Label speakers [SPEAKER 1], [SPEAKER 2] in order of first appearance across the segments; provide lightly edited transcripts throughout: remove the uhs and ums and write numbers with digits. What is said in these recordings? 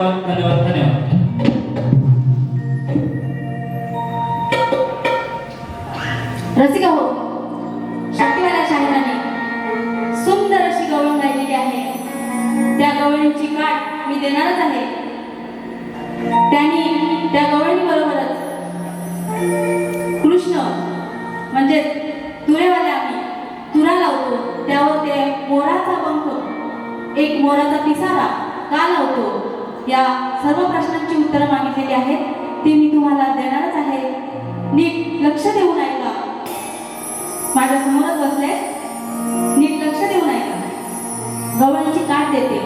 [SPEAKER 1] धन्यवाद धन्यवाद.
[SPEAKER 2] रसिका हो, शक्तिवाल्या शाहिराने सुंदर अशी गवळण गायलेली आहे. त्या गवळणीची काठ मी देणारच आहे. त्यांनी त्या गवळणी बरोबरच कृष्ण म्हणजे तुरेवाले आम्ही तुरा लावतो, त्यावर ते मोराचा पंख, एक मोराचा पिसारा का लावतो, या सर्व प्रश्नांची उत्तरं मागितलेली आहेत. ती मी तुम्हाला देणारच आहे. नीट लक्ष देऊन ऐका. माझ्या समोरच बसले, नीट लक्ष देऊन ऐका. गवळणीची काठ देते.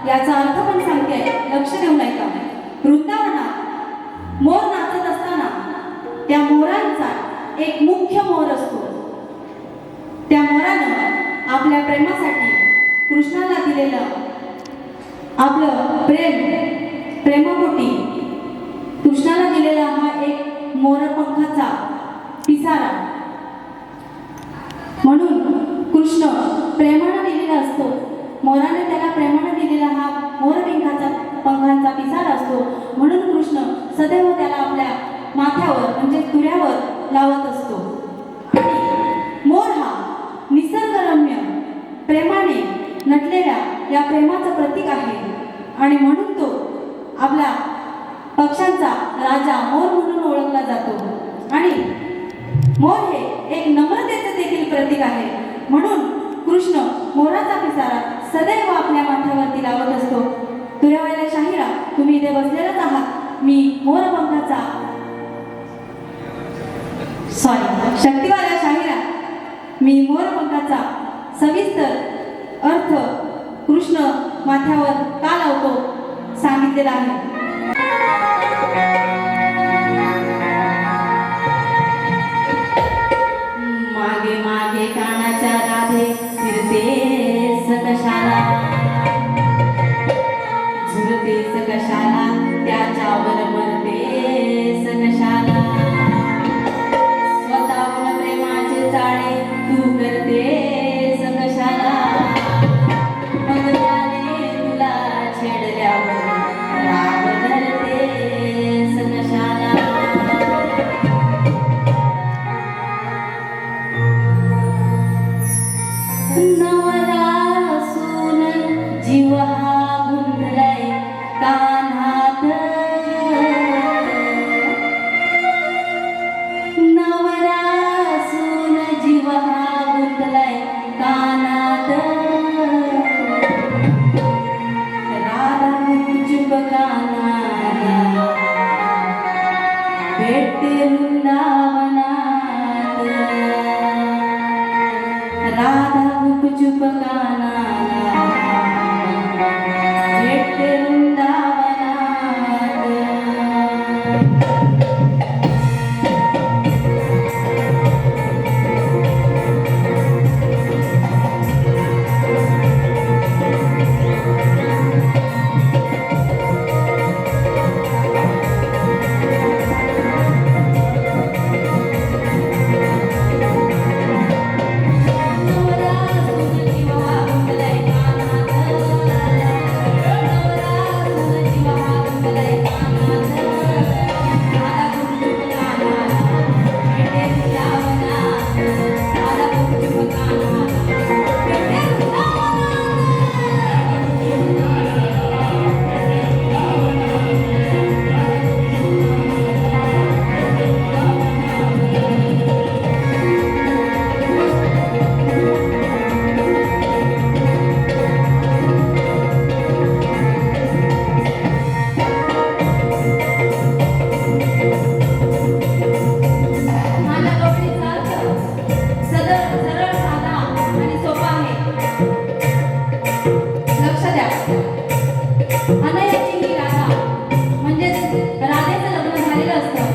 [SPEAKER 2] याचा अर्थ पण सांगते, लक्ष देऊन ऐका. वृंदावनात मोर नाचत असताना त्या मोरांचा एक मुख्य मोर असतो. त्या मोरानं आपल्या प्रेमासाठी कृष्णाला दिलेलं आपलं प्रेमापोटी कृष्णाला दिलेला हा एक मोरपंखाचा पिसारा, म्हणून कृष्ण प्रेमाने दिलेला असतो. मोराने त्याला प्रेमाने दिलेला हा पंखांचा पिसारा असतो. म्हणून कृष्ण सदैव त्याला आपल्या माथ्यावर म्हणजे तुऱ्यावर लावत असतो. आणि मोर हा निसर्गरम्य प्रेमाने नटलेल्या या प्रेमाचं प्रतीक आहे आणि म्हणून तो आपल्या पक्ष्यांचा राजा मोर म्हणून ओळखला जातो आणि मोर हे एक नम्रतेचे देखील प्रतीक आहे. म्हणून कृष्ण मोराचा पिसारा सदैव आपल्या माथ्यावरती लावत असतो. तुऱ्यावाल्या शाहिरा, तुम्ही इथे बसलेलाच आहात. मी मोरपंखाचा शक्तिवाल्या शाहिरा, मी मोरपंखाचा सविस्तर अर्थ कृष्ण माथ्यावर का लावतो सांगितलेला आहे. मागे मागे कानाच्या राधे फिरतेस कशाला, झुरतेस कशाला, त्याच्यावर मरतेस कशाला, स्वतःहून प्रेमाचे जाळे तू करतेस कशाला, मग त्याने तुला छेडल्यावर राग धरतेस कशाला. नवरा सून जीव हा गुंतलाय कान्हात, नवरा सून जीव हा गुंतलाय कानात, राधा चुप कानाला भेटते वृंदावनात, राधा चुप कानाला भेटते वृंदावनात. अनयाची ही राधा म्हणजेच राधेचं लग्न झालेलं असतं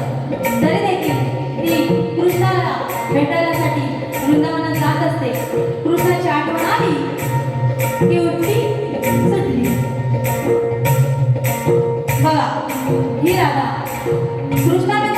[SPEAKER 2] तरी देखील ती कृष्णाला भेटायसाठी वृंदावनात जात असते. कृष्णाची आठवण आली की उठली सुटली. बघा ही राधा कृष्णाने